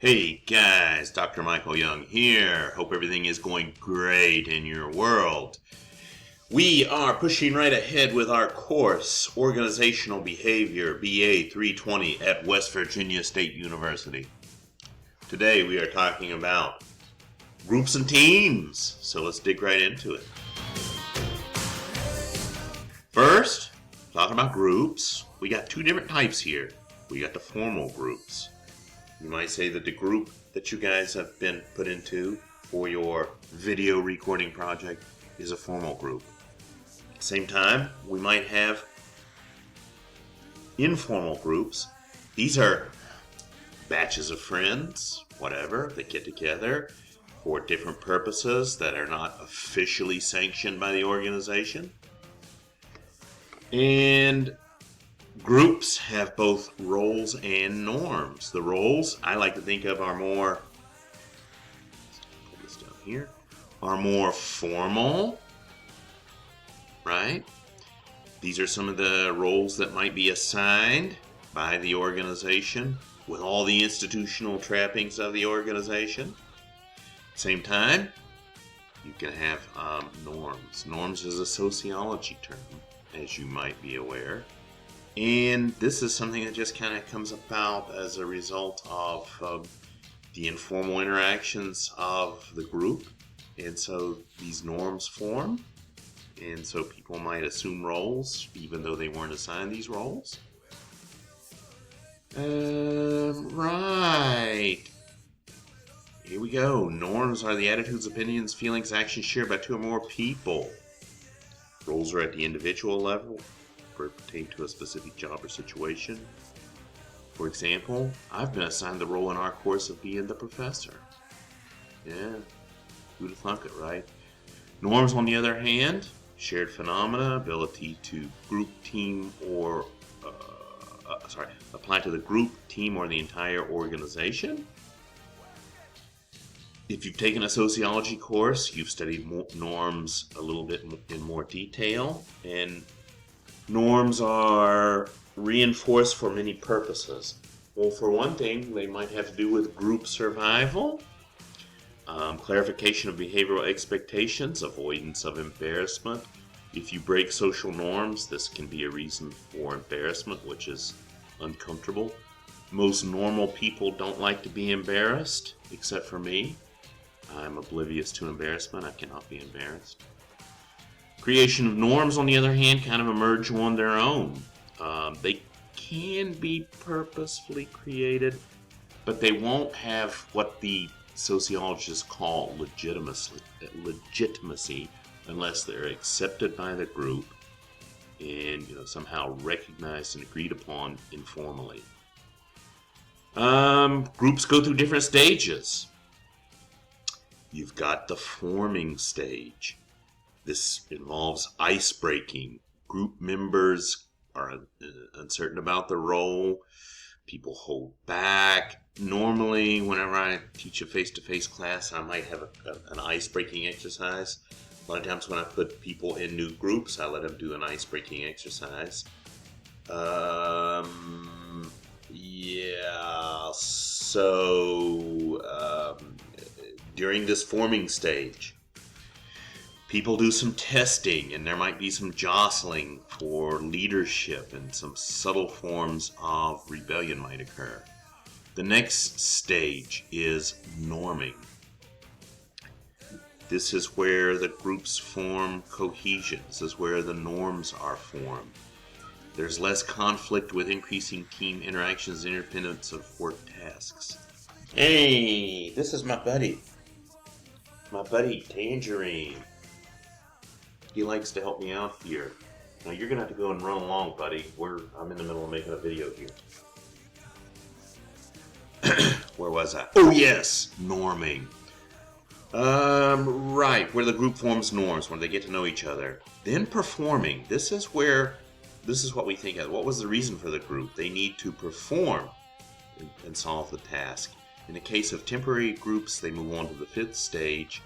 Hey guys, Dr. Michael Young here. Hope everything is going great in your world. We are pushing right ahead with our course, Organizational Behavior, BA 320 at West Virginia State University. Today we are talking about groups and teams, so let's dig right into it. First, talking about groups, we got two different types here. We got the formal groups. You might say that the group that you guys have been put into for your video recording project is a formal group. At the same time, we might have informal groups. These are batches of friends, whatever, that get together for different purposes that are not officially sanctioned by the organization. And groups have both roles and norms. The roles I like to think of are more, put this down here, are more formal, right? These are some of the roles that might be assigned by the organization with all the institutional trappings of the organization. At the same time, you can have norms. Norms is a sociology term, as you might be aware. And this is something that just kind of comes about as a result of the informal interactions of the group. And so these norms form. And so people might assume roles even though they weren't assigned these roles. Right. Here we go. Norms are the attitudes, opinions, feelings, actions shared by two or more people. Roles are at the individual level, pertain to a specific job or situation. For example, I've been assigned the role in our course of being the professor. Yeah, who'd have thunk it, right? Norms, on the other hand, shared phenomena, ability to group, team, or apply to the group, team, or the entire organization. If you've taken a sociology course, you've studied norms a little bit in more detail, and norms are reinforced for many purposes. Well, for one thing, they might have to do with group survival, clarification of behavioral expectations, avoidance of embarrassment. If you break social norms, this can be a reason for embarrassment, which is uncomfortable. Most normal people don't like to be embarrassed, except for me. I'm oblivious to embarrassment. I cannot be embarrassed. Creation of norms, on the other hand, kind of emerge on their own. They can be purposefully created, but they won't have what the sociologists call legitimacy unless they're accepted by the group and somehow recognized and agreed upon informally. Groups go through different stages. You've got the forming stage. This involves ice breaking. Group members are uncertain about the role. People hold back. Normally, whenever I teach a face-to-face class, I might have an ice breaking exercise. A lot of times when I put people in new groups, I let them do an ice breaking exercise. During this forming stage, people do some testing, and there might be some jostling for leadership, and some subtle forms of rebellion might occur. The next stage is norming. This is where the groups form cohesion. This is where the norms are formed. There's less conflict with increasing team interactions and independence of work tasks. Hey, this is my buddy. My buddy Tangerine. He likes to help me out here. Now you're gonna have to go and run along, buddy. I'm in the middle of making a video here. Where was I? Oh yes, norming. Right, where the group forms norms, where they get to know each other. Then performing. This is what we think of. What was the reason for the group? They need to perform and solve the task. In the case of temporary groups, they move on to the fifth stage,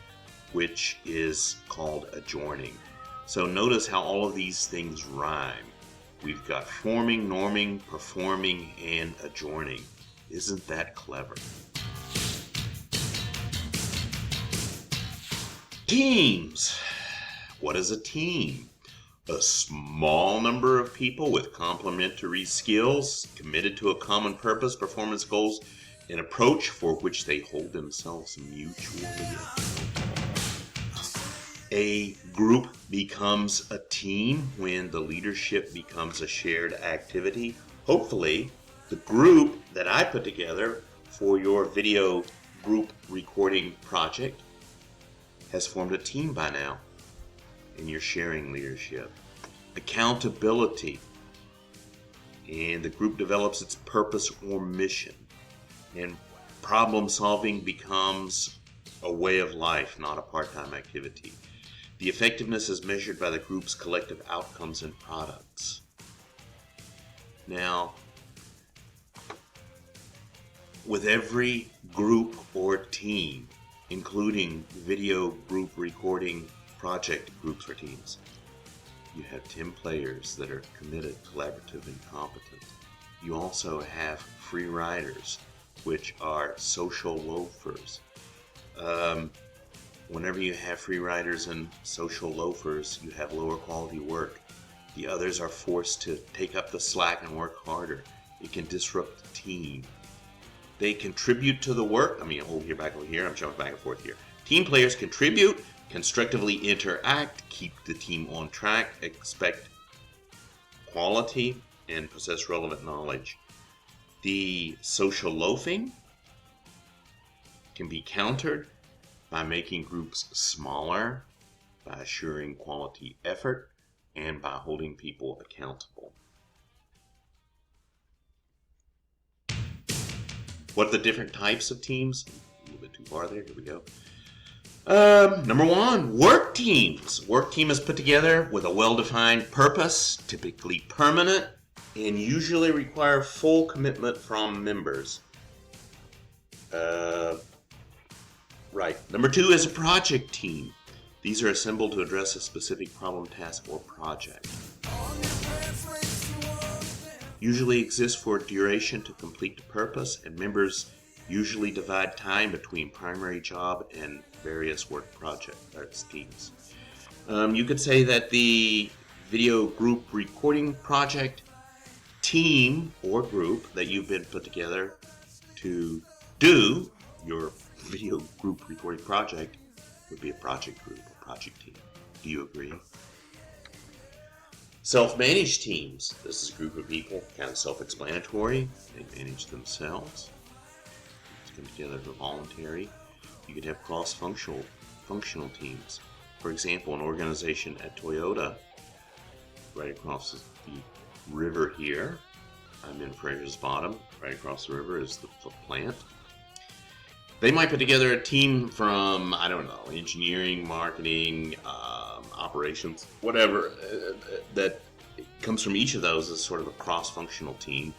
which is called adjourning. So notice how all of these things rhyme. We've got forming, norming, performing, and adjourning. Isn't that clever? Teams. What is a team? A small number of people with complementary skills, committed to a common purpose, performance goals, an approach for which they hold themselves mutually accountable. A group becomes a team when the leadership becomes a shared activity. Hopefully, the group that I put together for your video group recording project has formed a team by now, and you're sharing leadership. Accountability, and the group develops its purpose or mission, and problem solving becomes a way of life, not a part-time activity. The effectiveness is measured by the group's collective outcomes and products. Now, with every group or team, including video group recording project groups or teams, you have 10 players that are committed, collaborative, and competent. You also have free riders, which are social loafers. Whenever you have free riders and social loafers, you have lower quality work. The others are forced to take up the slack and work harder. It can disrupt the team. They contribute to the work. Back over here. I'm jumping back and forth here. Team players contribute, constructively interact, keep the team on track, expect quality, and possess relevant knowledge. The social loafing can be countered by making groups smaller, by assuring quality effort, and by holding people accountable. What are the different types of teams? A little bit too far there. Here we go. Number one, work teams. Work team is put together with a well-defined purpose, typically permanent, and usually require full commitment from members. Number two is a project team. These are assembled to address a specific problem, task, or project. Usually exist for duration to complete the purpose, and members usually divide time between primary job and various work projects teams. You could say that the video group recording project team or group that you've been put together to do your video group recording project would be a project group, a project team. Do you agree? Self-managed teams. This is a group of people, kind of self-explanatory. They manage themselves. It's come together for voluntary. You could have cross-functional teams. For example, an organization at Toyota, right across the river here. I'm in Fraser's Bottom. Right across the river is the plant. They might put together a team from, engineering, marketing, operations, whatever, that comes from each of those as sort of a cross-functional team.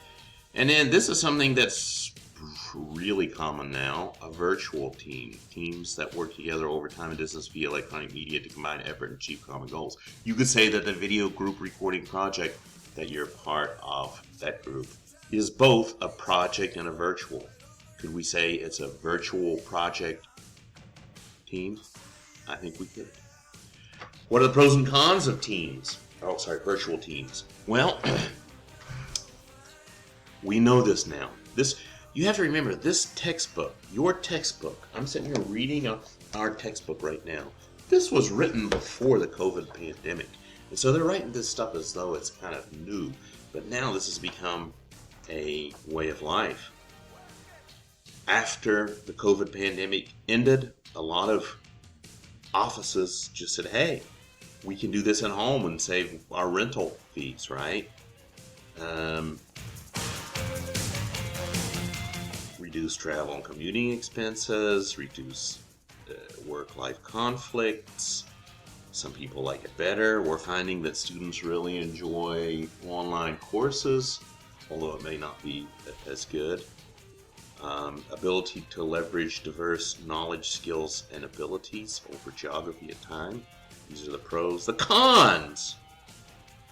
And then this is something that's really common now, a virtual team. Teams that work together over time and distance via electronic media to combine effort and achieve common goals. You could say that the video group recording project that you're part of, that group, is both a project and a virtual. Could we say it's a virtual project team? I think we could. What are the pros and cons of virtual teams? Well, we know this now. You have to remember, this textbook, your textbook, I'm sitting here reading our textbook right now. This was written before the COVID pandemic. And so they're writing this stuff as though it's kind of new. But now this has become a way of life. After the COVID pandemic ended, a lot of offices just said, hey, we can do this at home and save our rental fees, right? Reduce travel and commuting expenses, reduce work-life conflicts. Some people like it better. We're finding that students really enjoy online courses, although it may not be as good. Ability to leverage diverse knowledge, skills, and abilities over geography and time. These are the pros. The cons,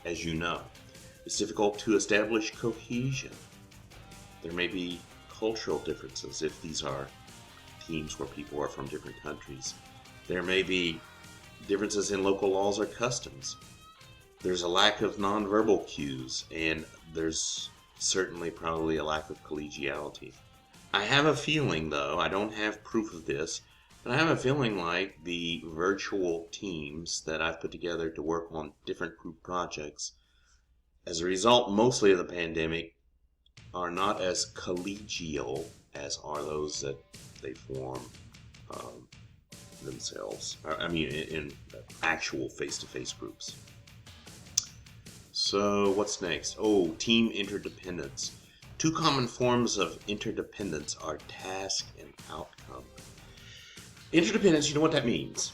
as you know, it's difficult to establish cohesion. There may be cultural differences if these are teams where people are from different countries. There may be differences in local laws or customs. There's a lack of nonverbal cues, and there's certainly probably a lack of collegiality. I have a feeling, though, I don't have proof of this, but I have a feeling like the virtual teams that I've put together to work on different group projects, as a result mostly of the pandemic, are not as collegial as are those that they form themselves. In actual face-to-face groups. So what's next? Oh, team interdependence. Two common forms of interdependence are task and outcome. Interdependence, you know what that means.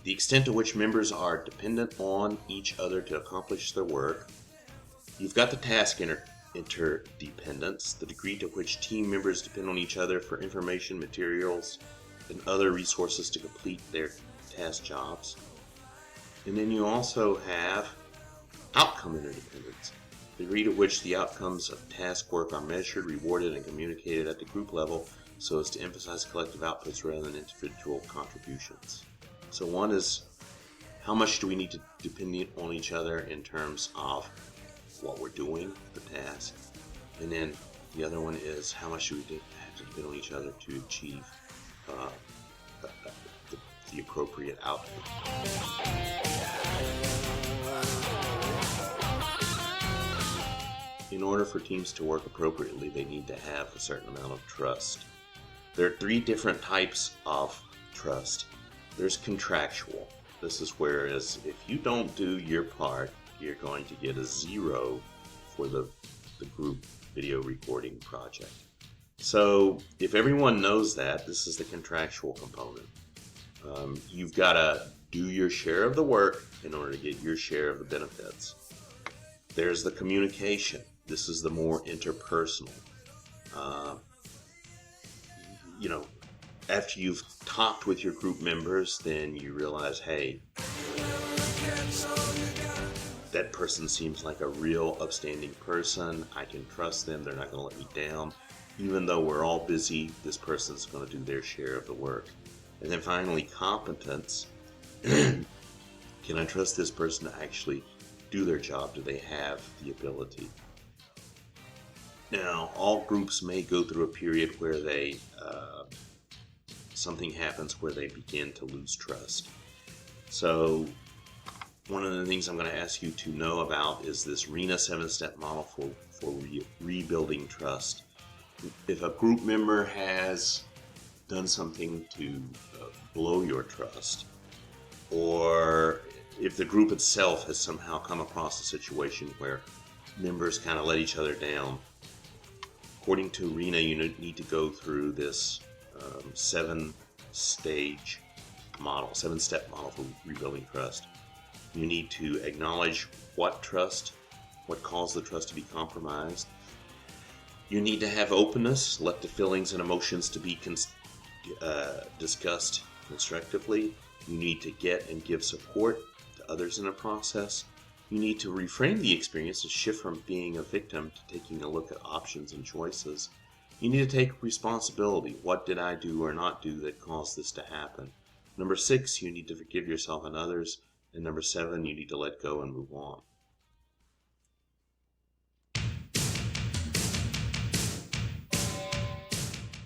The extent to which members are dependent on each other to accomplish their work. You've got the task interdependence, the degree to which team members depend on each other for information, materials, and other resources to complete their task jobs. And then you also have outcome interdependence, the degree to which the outcomes of task work are measured, rewarded, and communicated at the group level so as to emphasize collective outputs rather than individual contributions. So one is, how much do we need to depend on each other in terms of what we're doing, the task? And then the other one is, how much do we have to depend on each other to achieve the appropriate outcome? In order for teams to work appropriately, they need to have a certain amount of trust. There are three different types of trust. There's contractual. This is whereas if you don't do your part, you're going to get a 0 for the group video recording project. So if everyone knows that, this is the contractual component. You've got to do your share of the work in order to get your share of the benefits. There's the communication. This is the more interpersonal. After you've talked with your group members, then you realize, hey, that person seems like a real upstanding person. I can trust them. They're not going to let me down. Even though we're all busy, this person's going to do their share of the work. And then finally, competence. Can I trust this person to actually do their job? Do they have the ability? Now, all groups may go through a period where something happens where they begin to lose trust. So one of the things I'm going to ask you to know about is this RENA 7-step model for rebuilding trust. If a group member has done something to blow your trust, or if the group itself has somehow come across a situation where members kind of let each other down, according to RENA, you need to go through this 7-step model for rebuilding trust. You need to acknowledge what caused the trust to be compromised. You need to have openness, let the feelings and emotions to be discussed constructively. You need to get and give support to others in the process. You need to reframe the experience and shift from being a victim to taking a look at options and choices. You need to take responsibility. What did I do or not do that caused this to happen? Number 6, you need to forgive yourself and others. And number 7, you need to let go and move on.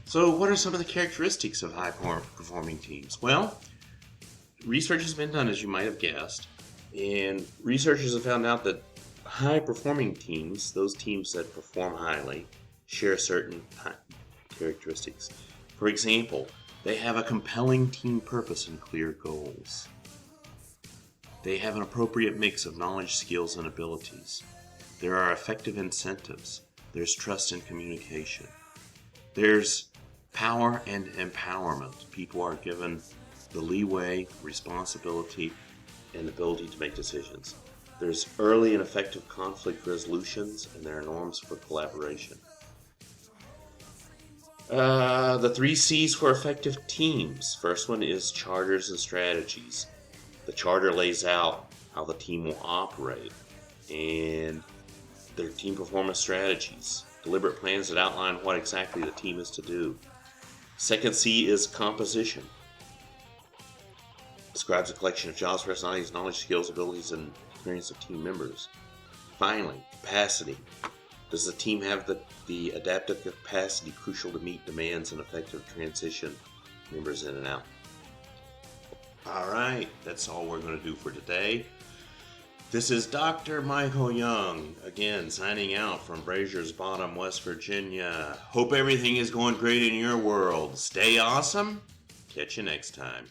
So what are some of the characteristics of high-performing teams? Well, research has been done, as you might have guessed, and researchers have found out that high-performing teams, those teams that perform highly, share certain characteristics. For example, they have a compelling team purpose and clear goals. They have an appropriate mix of knowledge, skills, and abilities. There are effective incentives. There's trust and communication. There's power and empowerment. People are given the leeway, responsibility, and ability to make decisions. There's early and effective conflict resolutions, and there are norms for collaboration. The 3 C's for effective teams. First one is charters and strategies. The charter lays out how the team will operate and their team performance strategies. Deliberate plans that outline what exactly the team is to do. Second C is composition. Describes a collection of jobs, personalities, knowledge, skills, abilities, and experience of team members. Finally, capacity. Does the team have the adaptive capacity crucial to meet demands and effective transition members in and out? Alright, that's all we're going to do for today. This is Dr. Michael Young, again, signing out from Brazier's Bottom, West Virginia. Hope everything is going great in your world. Stay awesome. Catch you next time.